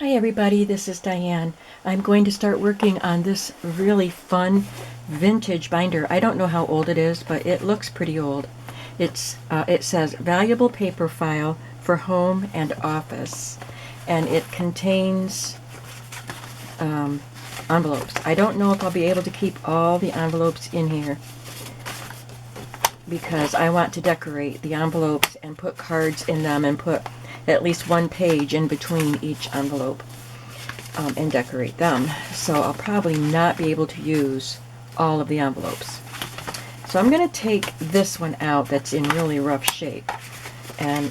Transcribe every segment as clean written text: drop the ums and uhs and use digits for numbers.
Hi everybody, this is Diane. I'm going to start working on this really fun vintage binder. I don't know how old it is, but it looks pretty old. It says valuable paper file for home and office, and it contains envelopes. I don't know if I'll be able to keep all the envelopes in here because I want to decorate the envelopes and put cards in them and put at least one page in between each envelope and decorate them. So I'll probably not be able to use all of the envelopes. So I'm going to take this one out that's in really rough shape, and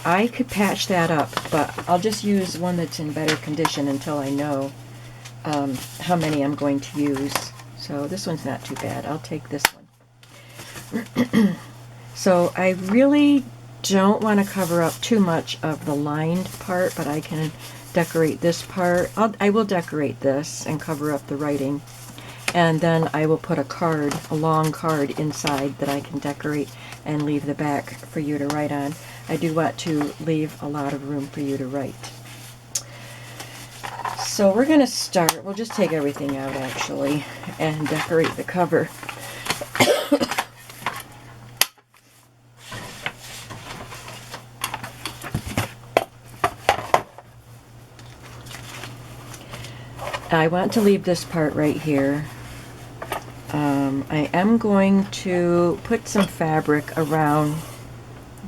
I could patch that up, but I'll just use one that's in better condition until I know how many I'm going to use. So this one's not too bad. I'll take this one. So I really don't want to cover up too much of the lined part, but I can decorate this part. I will decorate this and cover up the writing, and then I will put a long card inside that I can decorate and leave the back for you to write on. I do want to leave a lot of room for you to write. So we're going to start, we'll just take everything out actually and decorate the cover. I want to leave this part right here. I am going to put some fabric around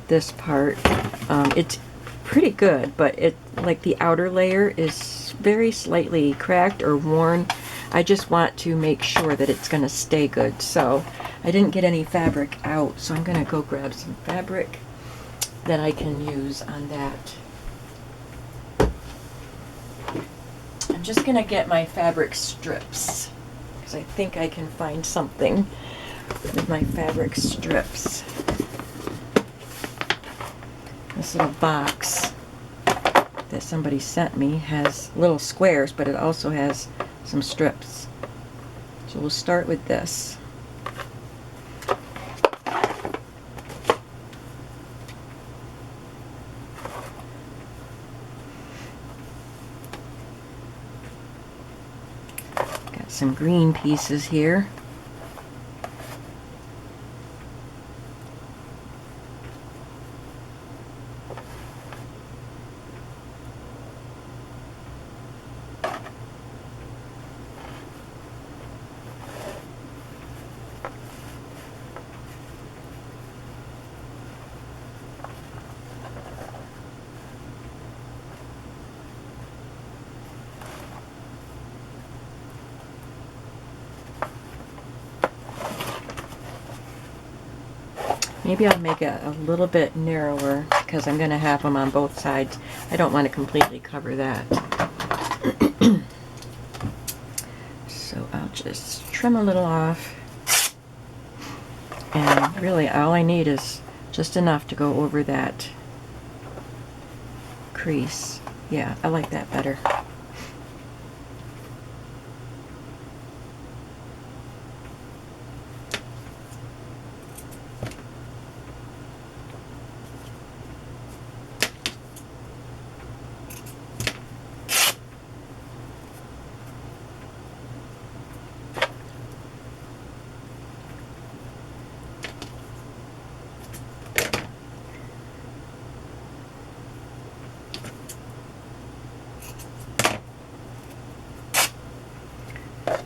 this part. It's pretty good, but like the outer layer is very slightly cracked or worn. I just want to make sure that it's going to stay good. So I didn't get any fabric out, so I'm going to go grab some fabric that I can use on that. I'm just going to get my fabric strips because I think I can find something with my fabric strips. This little box that somebody sent me has little squares, but it also has some strips. So we'll start with this. Got some green pieces here. Maybe I'll make it a little bit narrower because I'm going to have them on both sides. I don't want to completely cover that. So I'll just trim a little off. And really all I need is just enough to go over that crease. Yeah, I like that better.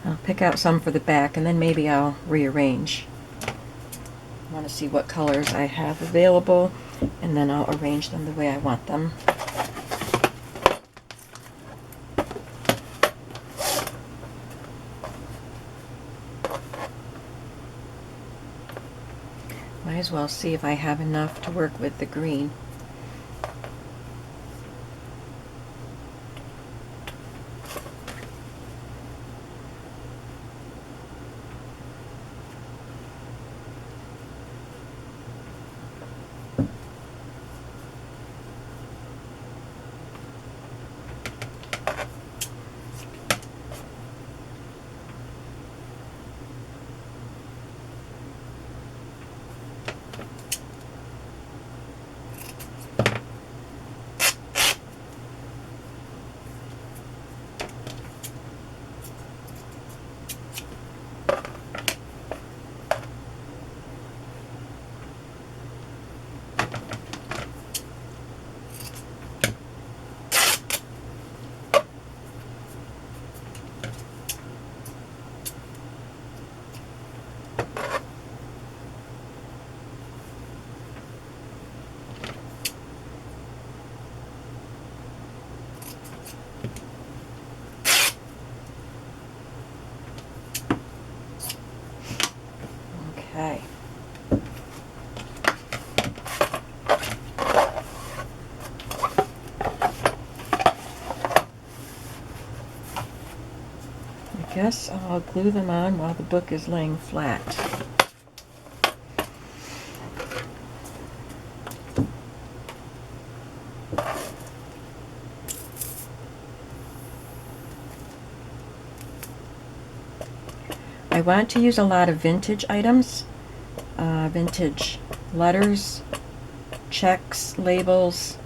I'll pick out some for the back and then maybe I'll rearrange. I want to see what colors I have available and then I'll arrange them the way I want them. Might as well see if I have enough to work with the green. guess I'll glue them on while the book is laying flat. I want to use a lot of vintage items, vintage letters, checks, labels,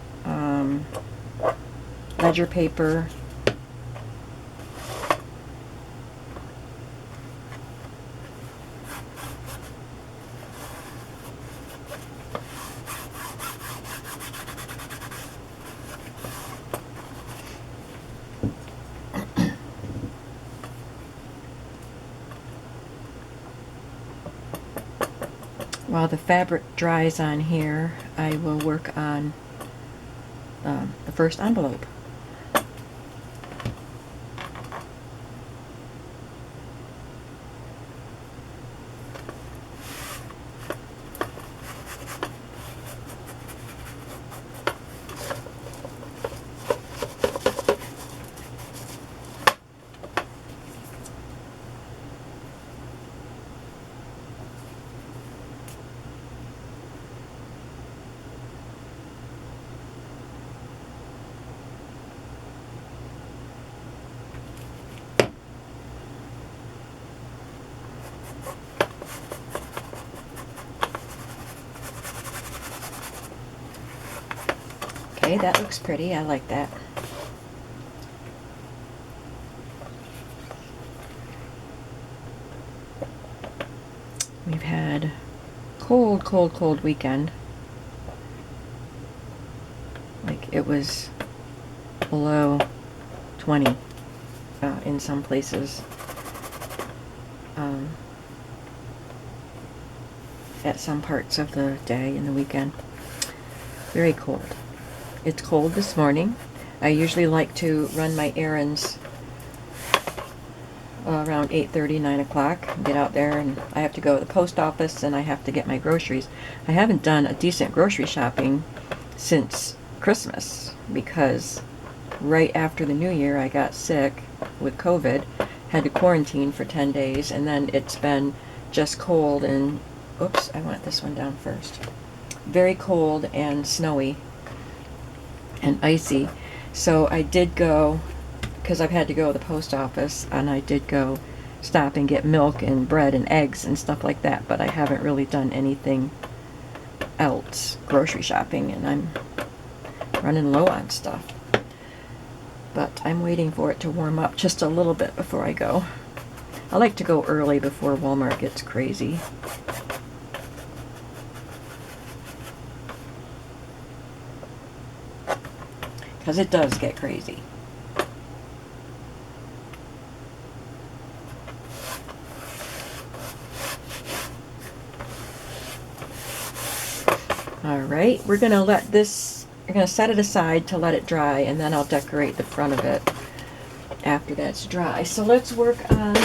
ledger paper. While the fabric dries on here, I will work on the first envelope. Okay, that looks pretty. I like that. We've had cold, cold, cold weekend. Like it was below 20 in some places. At some parts of the day and the weekend. Very cold. It's cold this morning. I usually like to run my errands around 8:30, 9 o'clock. Get out there, and I have to go to the post office, and I have to get my groceries. I haven't done a decent grocery shopping since Christmas because right after the New Year I got sick with COVID, had to quarantine for 10 days, and then it's been just cold and, oops, I want this one down first. Very cold and snowy and icy. So I did go, because I've had to go to the post office, and I did go stop and get milk and bread and eggs and stuff like that, but I haven't really done anything else grocery shopping, and I'm running low on stuff. But I'm waiting for it to warm up just a little bit before I go. I like to go early before Walmart gets crazy. Because it does get crazy. Alright, we're going to set it aside to let it dry, and then I'll decorate the front of it after that's dry. So let's work on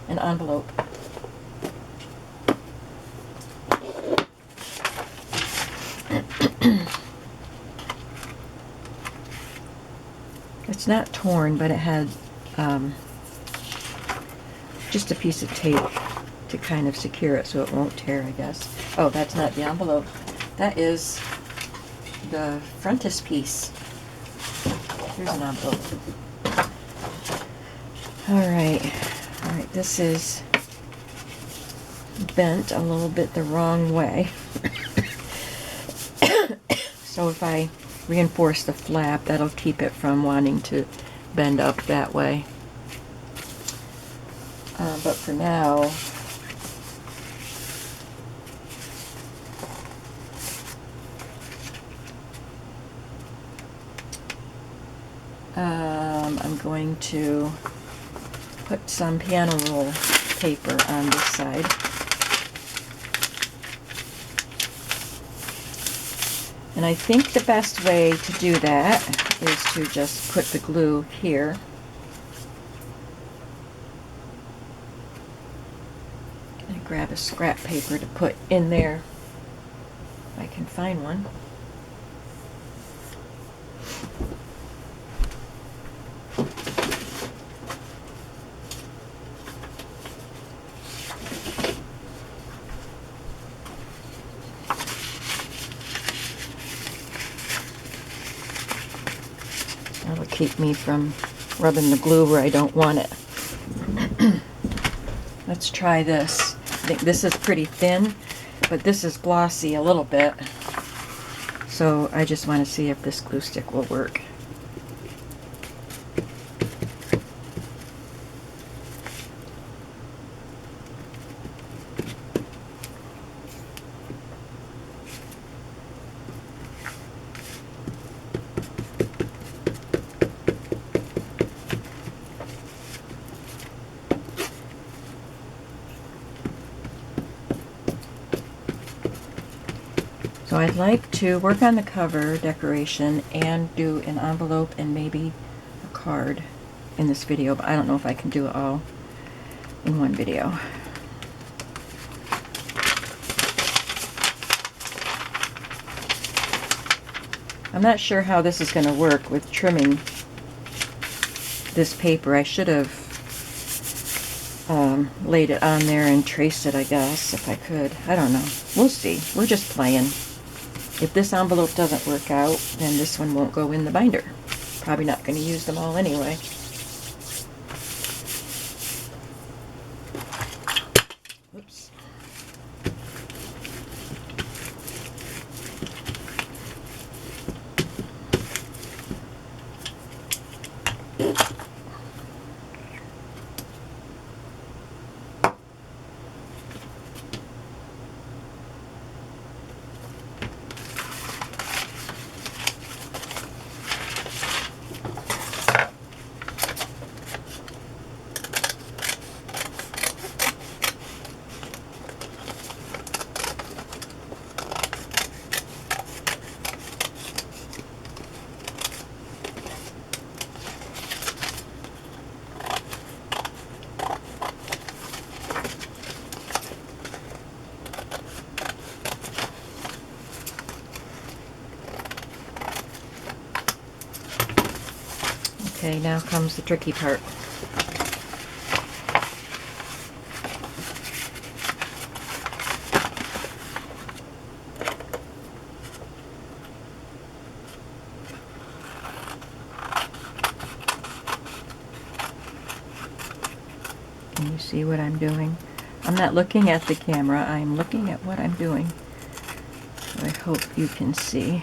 an envelope. It's not torn, but it had just a piece of tape to kind of secure it so it won't tear, I guess. Oh, that's not the envelope. That is the frontispiece. Here's an envelope. Alright, this is bent a little bit the wrong way. So if I reinforce the flap, that'll keep it from wanting to bend up that way. But for now, I'm going to put some piano roll paper on this side. And I think the best way to do that is to just put the glue here. And grab a scrap paper to put in there, if I can find one. That'll keep me from rubbing the glue where I don't want it. Let's try this. I think this is pretty thin, but this is glossy a little bit. So I just want to see if this glue stick will work. So I'd like to work on the cover decoration and do an envelope and maybe a card in this video, but I don't know if I can do it all in one video. I'm not sure how this is going to work with trimming this paper. I should have laid it on there and traced it, I guess, if I could. I don't know. We'll see. We're just playing. If this envelope doesn't work out, then this one won't go in the binder. Probably not going to use them all anyway. Oops. Okay, now comes the tricky part. Can you see what I'm doing? I'm not looking at the camera, I'm looking at what I'm doing. So I hope you can see.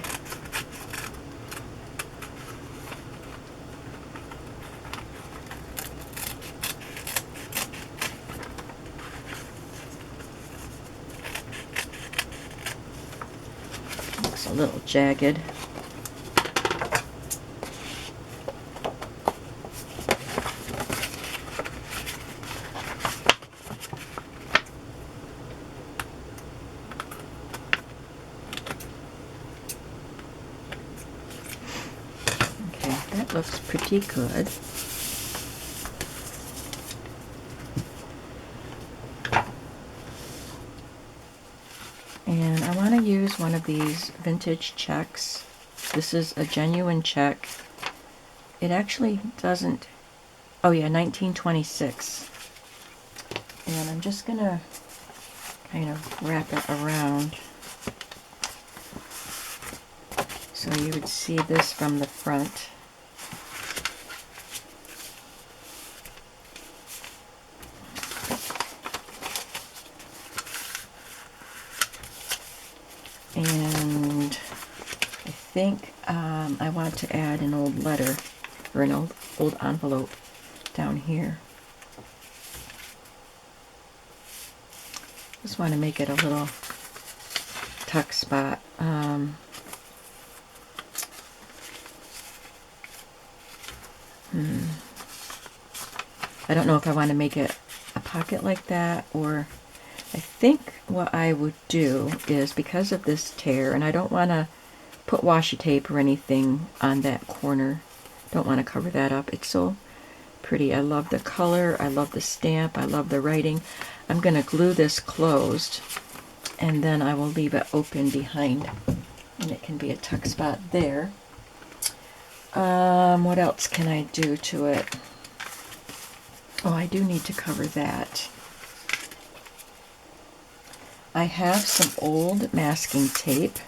Looks a little jagged. That looks pretty good. And I want to use one of these vintage checks. This is a genuine check. It actually doesn't, oh yeah, 1926. And I'm just going to kind of wrap it around. So you would see this from the front. And I think I want to add an old letter or an old envelope down here. Just want to make it a little tuck spot. I don't know if I want to make it a pocket like that, or I think what I would do is, because of this tear, and I don't want to put washi tape or anything on that corner, don't want to cover that up. It's so pretty. I love the color, I love the stamp, I love the writing. I'm going to glue this closed, and then I will leave it open behind, and it can be a tuck spot there. What else can I do to it? Oh, I do need to cover that. I have some old masking tape.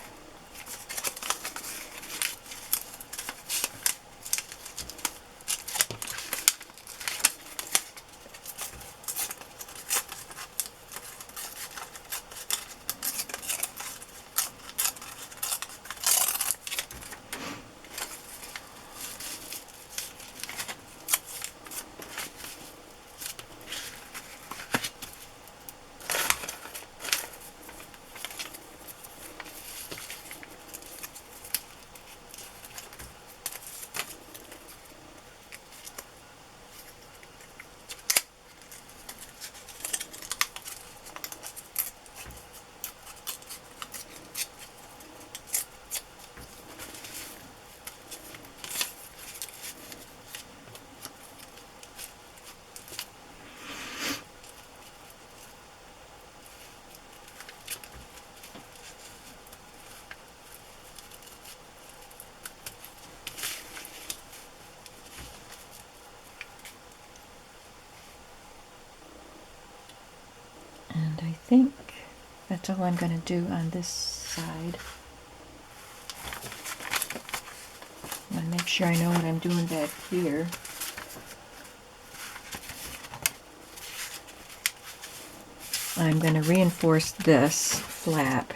think that's all I'm going to do on this side. I'm going to make sure I know what I'm doing back here. I'm going to reinforce this flap.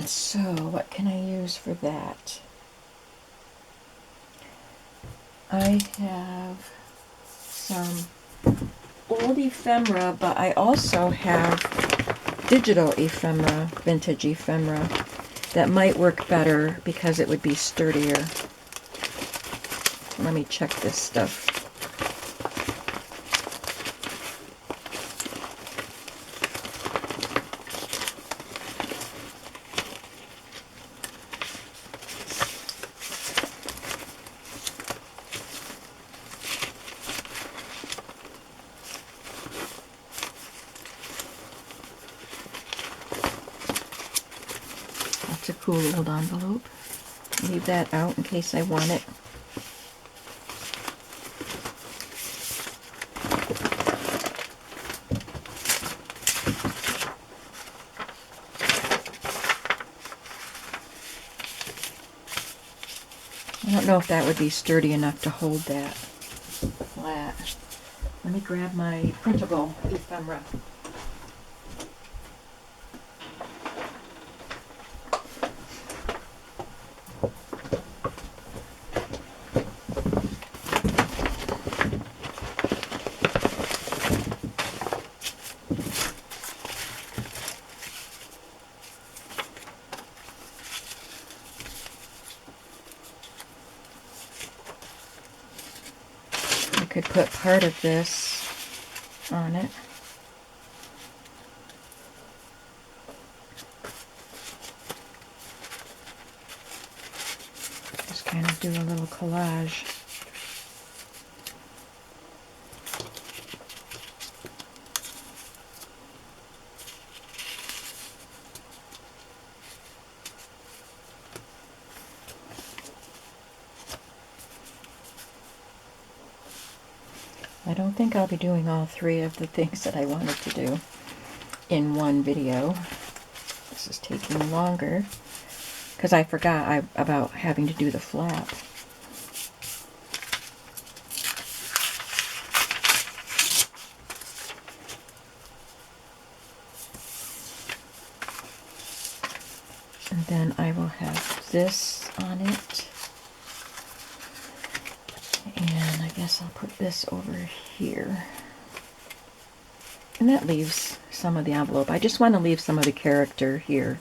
So what can I use for that? I have some old ephemera, but I also have digital ephemera, vintage ephemera, that might work better because it would be sturdier. Let me check this stuff. That's a cool old envelope. Leave that out in case I want it. I don't know if that would be sturdy enough to hold that flat. Let me grab my printable ephemera. I could put part of this on it. Just kind of do a little collage. I don't think I'll be doing all three of the things that I wanted to do in one video. This is taking longer because I forgot about having to do the flap. And then I will have this on it. And I guess I'll put this over here. And that leaves some of the envelope. I just want to leave some of the character here.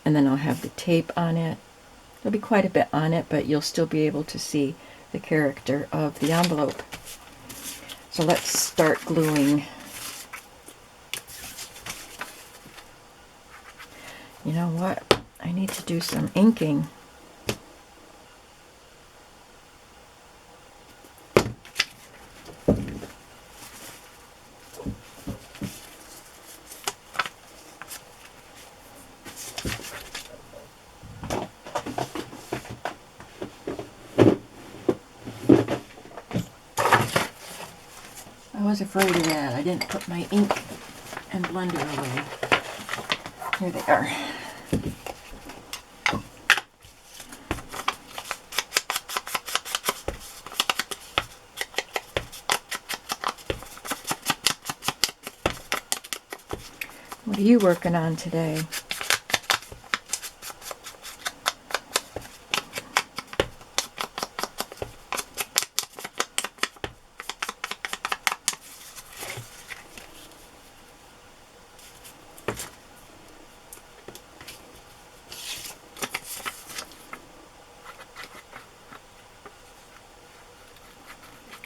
And then I'll have the tape on it. There'll be quite a bit on it, but you'll still be able to see the character of the envelope. So let's start gluing. You know what? I need to do some inking. I was afraid of that. I didn't put my ink and blender away. Here they are. What are you working on today?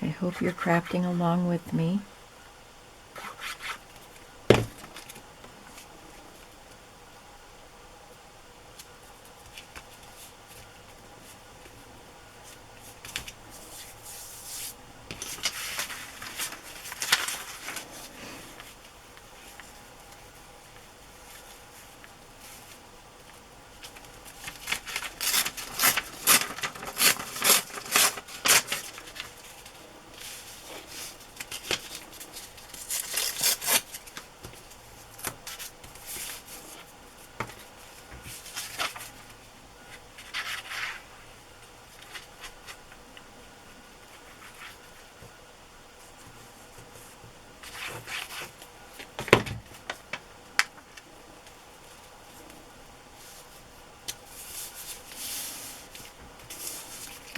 I hope you're crafting along with me.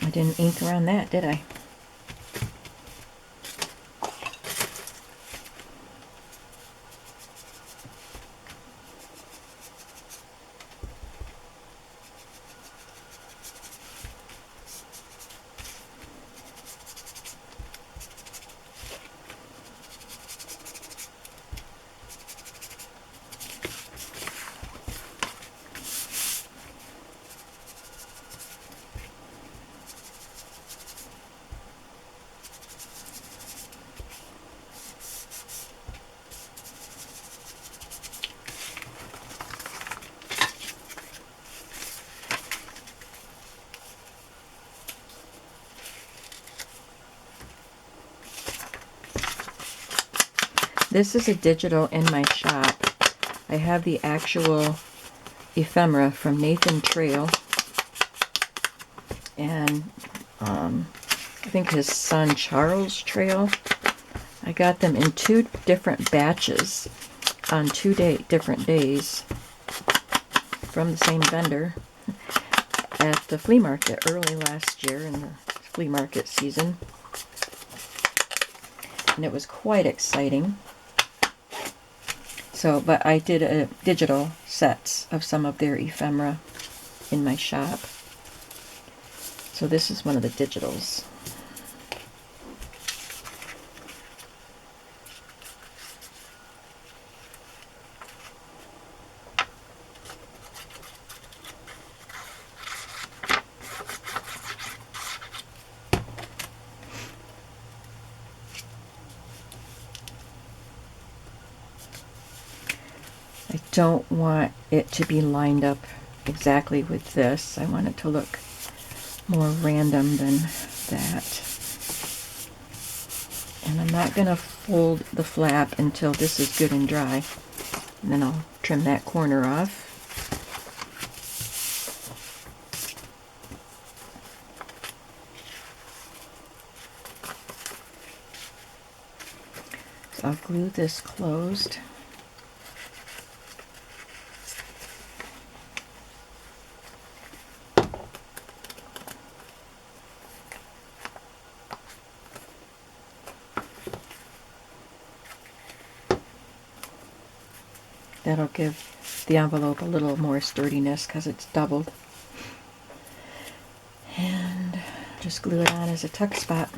I didn't ink around that, did I? This is a digital in my shop. I have the actual ephemera from Nathan Trail, and I think his son Charles Trail. I got them in 2 different batches on 2 different days from the same vendor at the flea market early last year in the flea market season. And it was quite exciting. So, but I did a digital sets of some of their ephemera in my shop. So this is one of the digitals. I don't want it to be lined up exactly with this. I want it to look more random than that. And I'm not going to fold the flap until this is good and dry. And then I'll trim that corner off. So I'll glue this closed. That'll give the envelope a little more sturdiness because it's doubled. And just glue it on as a tuck spot.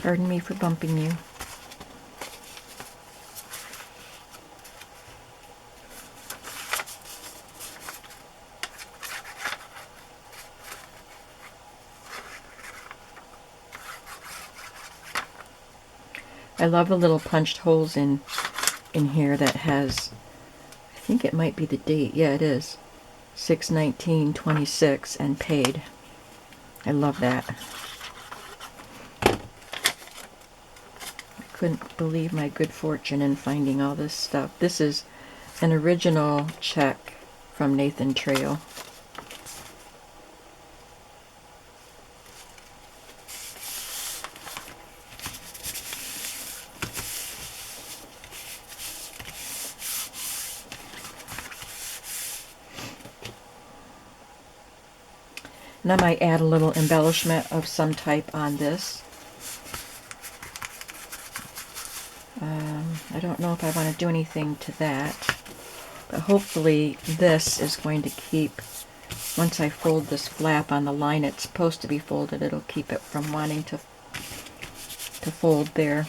Pardon me for bumping you. I love the little punched holes in here that has, I think it might be the date. Yeah, it is. 6/19/26 and paid. I love that. Couldn't believe my good fortune in finding all this stuff. This is an original check from Nathan Trail. And I might add a little embellishment of some type on this. I don't know if I want to do anything to that, but hopefully this is going to keep, once I fold this flap on the line it's supposed to be folded, it'll keep it from wanting to fold there.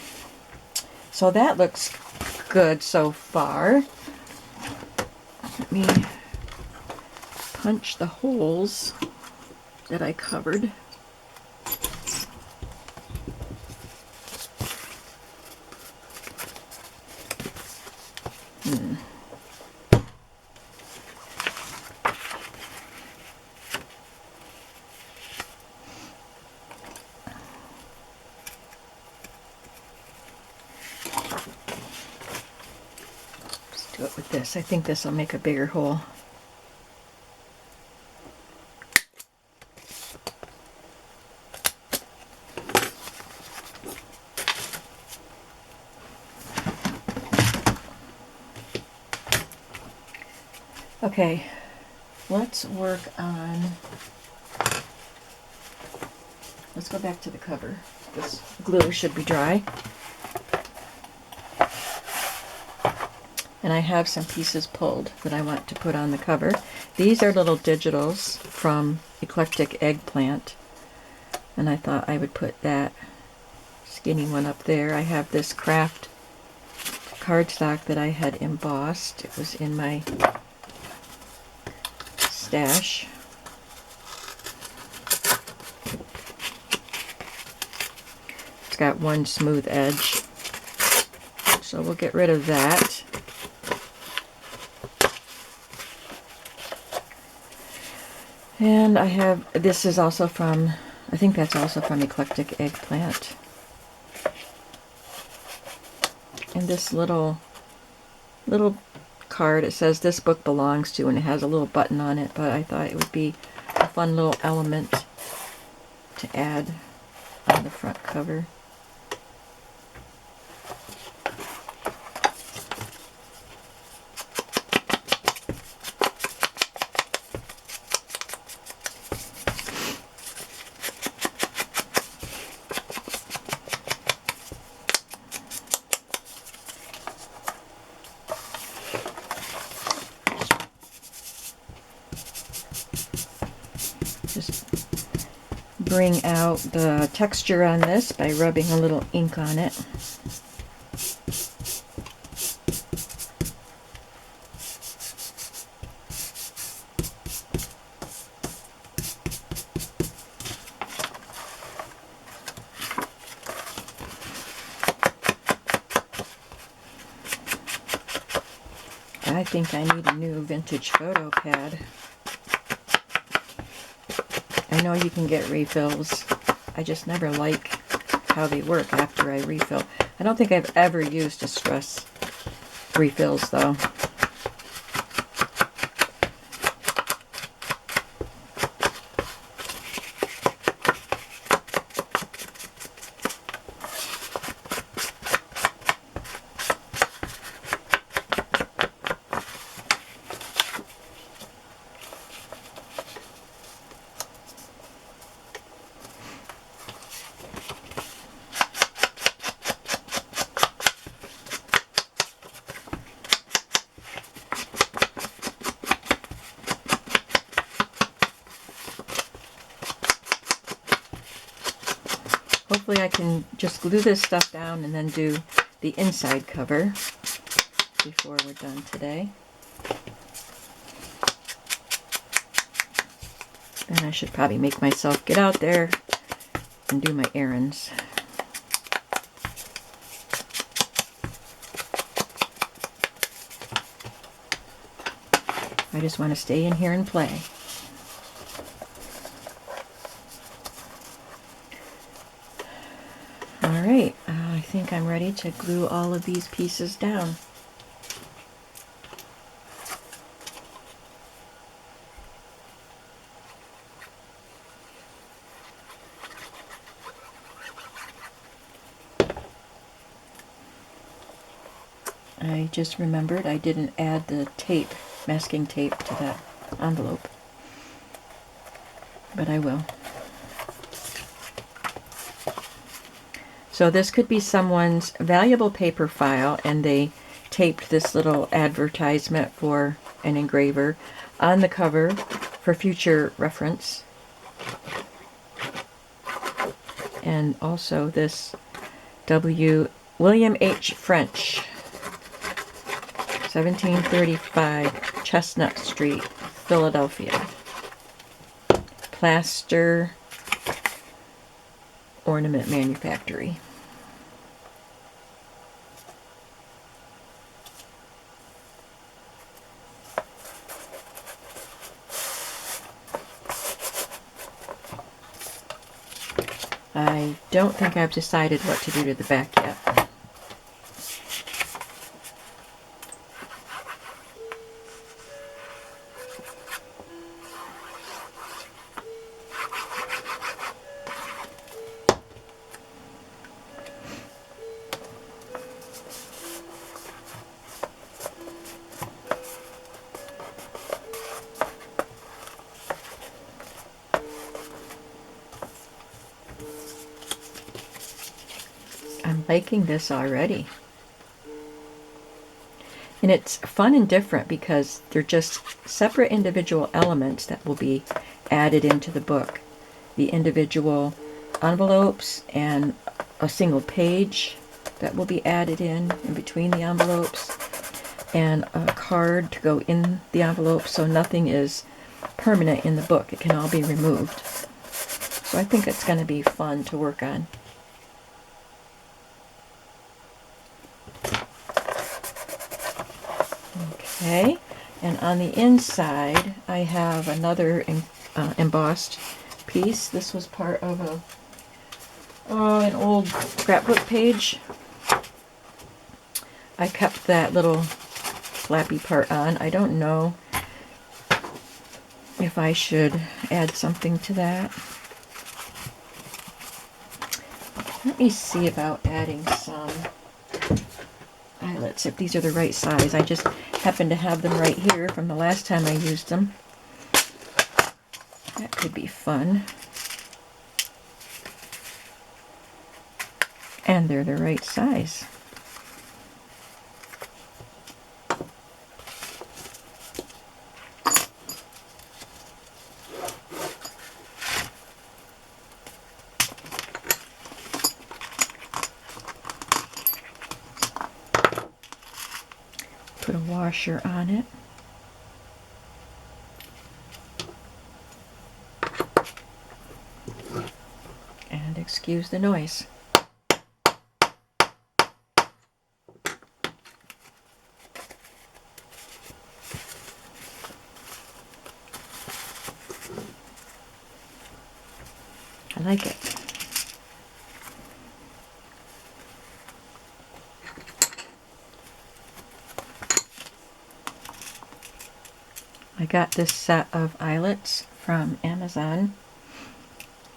So that looks good so far. Let me punch the holes that I covered. do it with this. I think this will make a bigger hole. Okay, let's work on, let's go back to the cover. This glue should be dry. And I have some pieces pulled that I want to put on the cover. These are little digitals from Eclectic Eggplant. And I thought I would put that skinny one up there. I have this craft cardstock that I had embossed. It was in my stash. It's got one smooth edge, so we'll get rid of that. And I have, this is also from, I think that's also from Eclectic Eggplant. And this little card, it says this book belongs to, and it has a little button on it, but I thought it would be a fun little element to add on the front cover. Just bring out the texture on this by rubbing a little ink on it. I think I need a new vintage photo pad. I know you can get refills. I just never like how they work after I refill. I don't think I've ever used distress refills though. Hopefully I can just glue this stuff down and then do the inside cover before we're done today. And I should probably make myself get out there and do my errands. I just want to stay in here and play. Alright, I think I'm ready to glue all of these pieces down. I just remembered I didn't add the tape, masking tape, to that envelope, but I will. So this could be someone's valuable paper file, and they taped this little advertisement for an engraver on the cover for future reference. And also this William H. French, 1735 Chestnut Street, Philadelphia. Plaster Ornament Manufactory. I don't think I've decided what to do to the back yet. I'm liking this already. And it's fun and different because they're just separate individual elements that will be added into the book. The individual envelopes and a single page that will be added in between the envelopes, and a card to go in the envelope, so nothing is permanent in the book. It can all be removed. So I think it's going to be fun to work on. Okay, and on the inside I have another embossed piece. This was part of an old scrapbook page. I kept that little flappy part on. I don't know if I should add something to that. Let me see about adding some eyelets, if these are the right size. I just happen to have them right here from the last time I used them. That could be fun. And they're the right size. Put a washer on it. And excuse the noise. I like it. I got this set of eyelets from Amazon.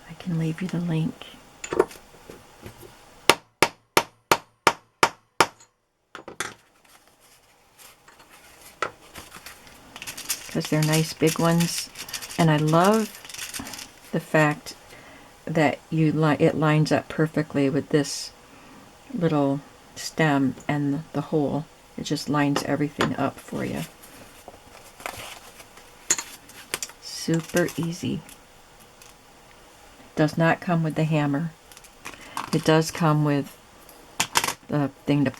I can leave you the link. Because they're nice big ones. And I love the fact that it lines up perfectly with this little stem and the hole. It just lines everything up for you. Super easy. Does not come with the hammer. It does come with the thing to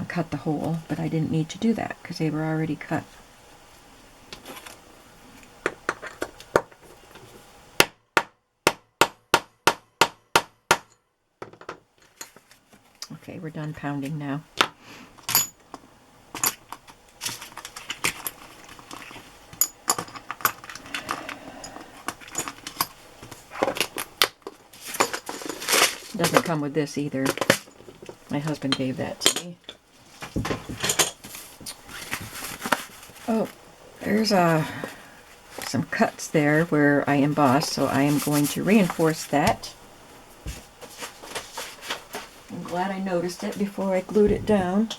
cut the hole, but I didn't need to do that because they were already cut. Okay, we're done pounding now. Doesn't come with this either. My husband gave that to me. Oh, there's some cuts there where I embossed, so I am going to reinforce that. I'm glad I noticed it before I glued it down.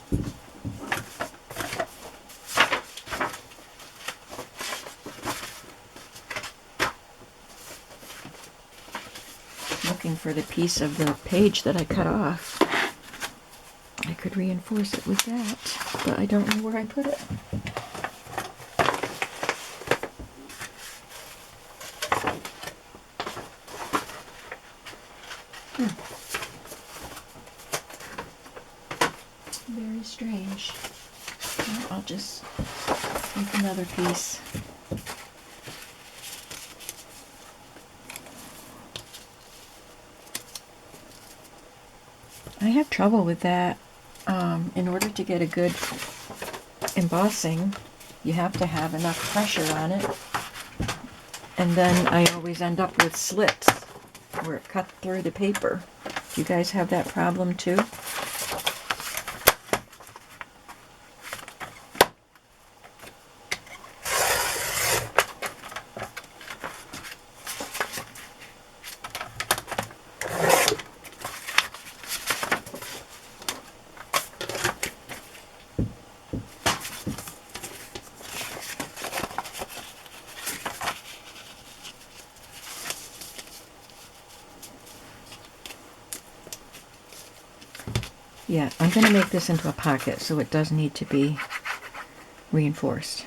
Looking for the piece of the page that I cut off. I could reinforce it with that, but I don't know where I put it. Very strange. Well, I'll just make another piece. I have trouble with that. In order to get a good embossing, you have to have enough pressure on it. And then I always end up with slits where it cut through the paper. Do you guys have that problem too? Yeah, I'm going to make this into a pocket, so it does need to be reinforced.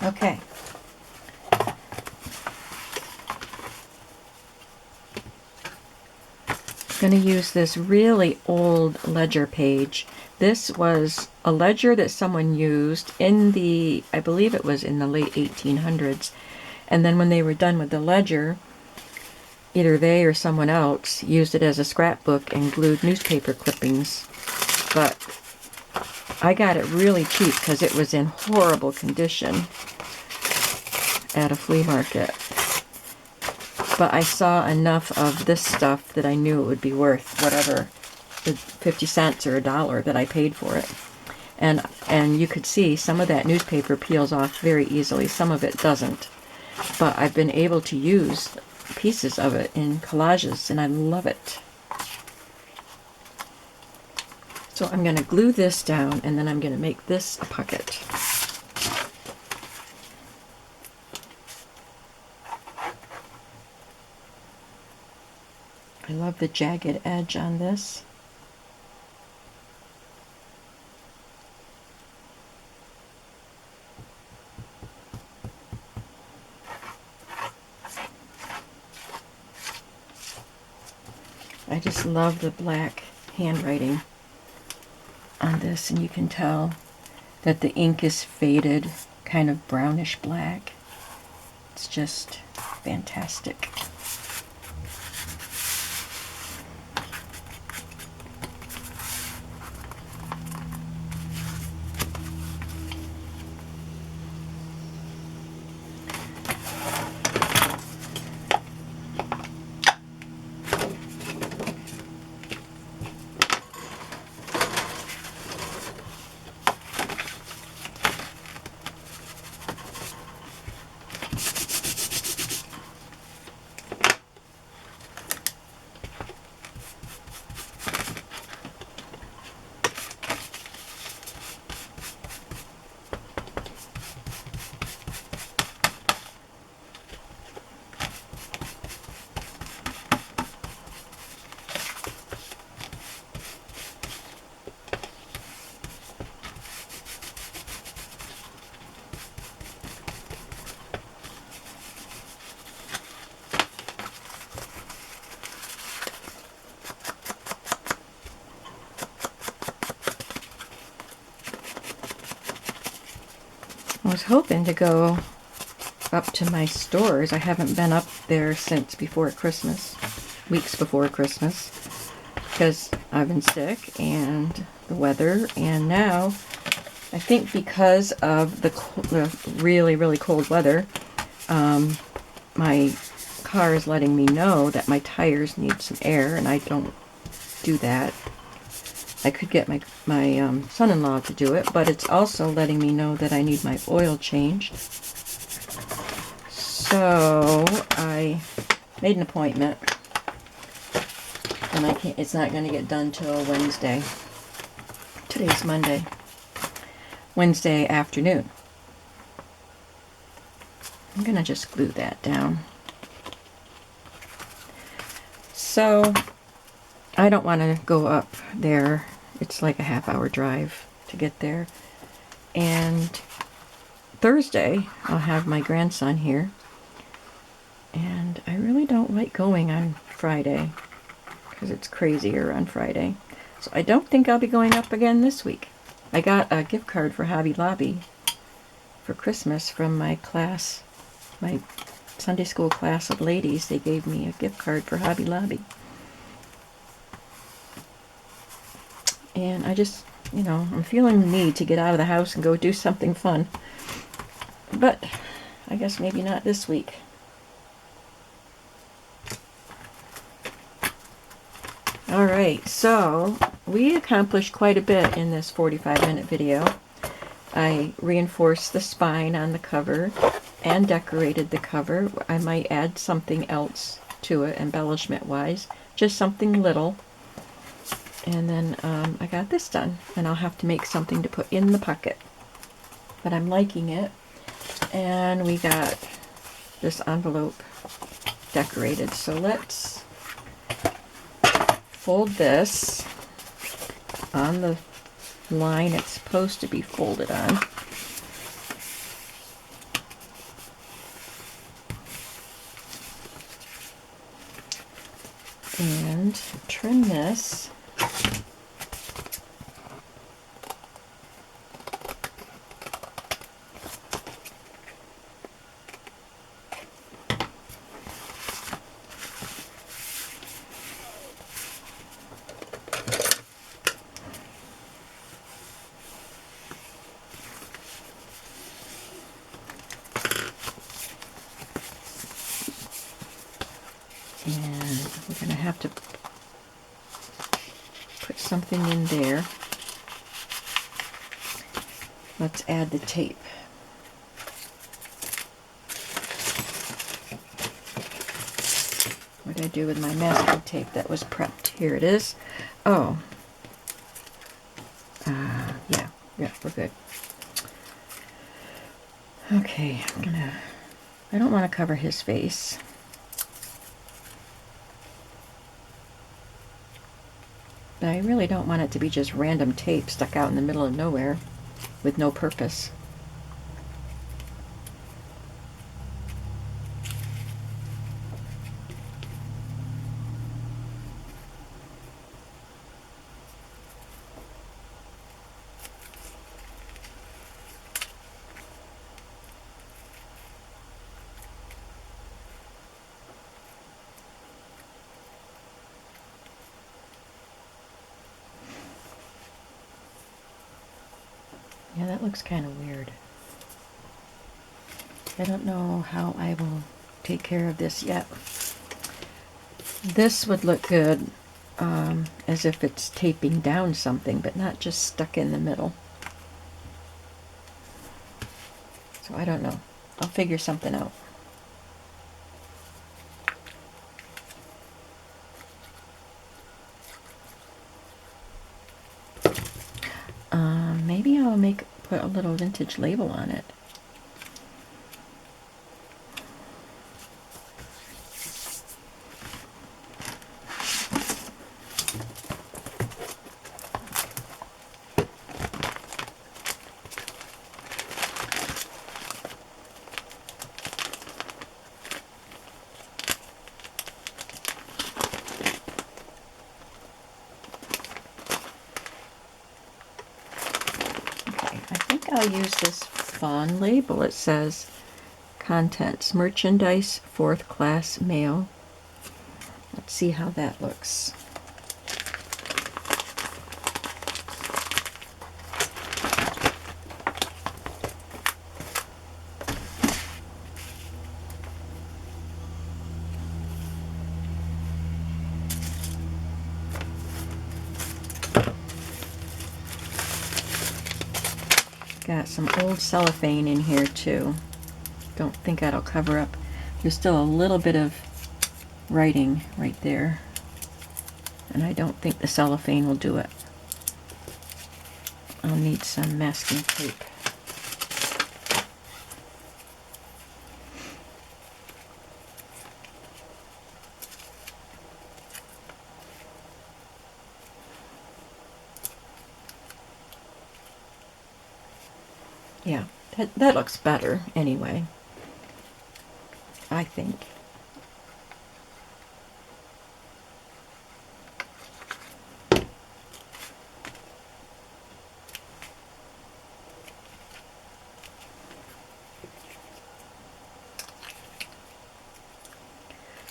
Okay. I'm going to use this really old ledger page. This was a ledger that someone used in the, I believe it was in the late 1800s. And then when they were done with the ledger, either they or someone else used it as a scrapbook and glued newspaper clippings. But I got it really cheap because it was in horrible condition at a flea market. But I saw enough of this stuff that I knew it would be worth whatever, the 50 cents or $1 that I paid for it. And you could see some of that newspaper peels off very easily, some of it doesn't. But I've been able to use pieces of it in collages, and I love it. So I'm going to glue this down, and then I'm going to make this a pocket. I love the jagged edge on this. I just love the black handwriting on this, and you can tell that the ink is faded, kind of brownish black. It's just fantastic. I was hoping to go up to my stores. I haven't been up there since before Christmas, weeks before Christmas, because I've been sick and the weather, and now I think because of the really, really cold weather, my car is letting me know that my tires need some air, and I don't do that. I could get my son-in-law to do it, but it's also letting me know that I need my oil changed. So I made an appointment, and it's not going to get done till Wednesday. Today's Monday. Wednesday afternoon. I'm going to just glue that down. So I don't want to go up there. It's like a half-hour drive to get there. And Thursday, I'll have my grandson here. And I really don't like going on Friday because it's crazier on Friday. So I don't think I'll be going up again this week. I got a gift card for Hobby Lobby for Christmas from my class, my Sunday school class of ladies. They gave me a gift card for Hobby Lobby. And I just, I'm feeling the need to get out of the house and go do something fun. But I guess maybe not this week. Alright, so we accomplished quite a bit in this 45-minute video. I reinforced the spine on the cover and decorated the cover. I might add something else to it, embellishment-wise, just something little. And then I got this done, and I'll have to make something to put in the pocket. But I'm liking it. And we got this envelope decorated. So let's fold this on the line it's supposed to be folded on. And trim this. And we're going to have to put something in there. Let's add the tape. What did I do with my masking tape that was prepped? Here it is. Oh. Yeah, we're good. Okay, I don't want to cover his face. But I really don't want it to be just random tape stuck out in the middle of nowhere with no purpose. Yeah, that looks kind of weird. I don't know how I will take care of this yet. This would look good as if it's taping down something, but not just stuck in the middle. So I don't know. I'll figure something out. Maybe I'll put a little vintage label on it. I'll use this fun label. It says contents, merchandise, 4th class mail. Let's see how that looks. Got some old cellophane in here too. Don't think that'll cover up. There's still a little bit of writing right there, and I don't think the cellophane will do it. I'll need some masking tape. Yeah, that looks better anyway, I think.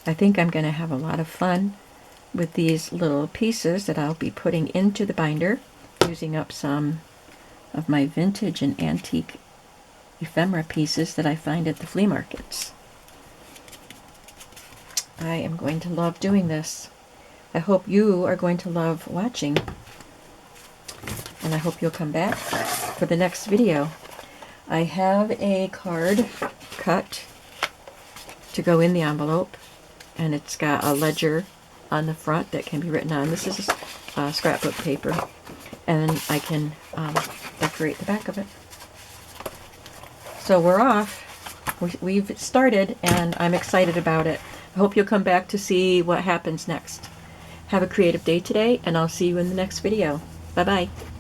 I think I'm going to have a lot of fun with these little pieces that I'll be putting into the binder, using up some of my vintage and antique ephemera pieces that I find at the flea markets. I am going to love doing this. I hope you are going to love watching, and I hope you'll come back for the next video. I have a card cut to go in the envelope, and it's got a ledger on the front that can be written on. This is scrapbook paper, and I can decorate the back of it. So we're off. We've started, and I'm excited about it. I hope you'll come back to see what happens next. Have a creative day today, and I'll see you in the next video. Bye-bye.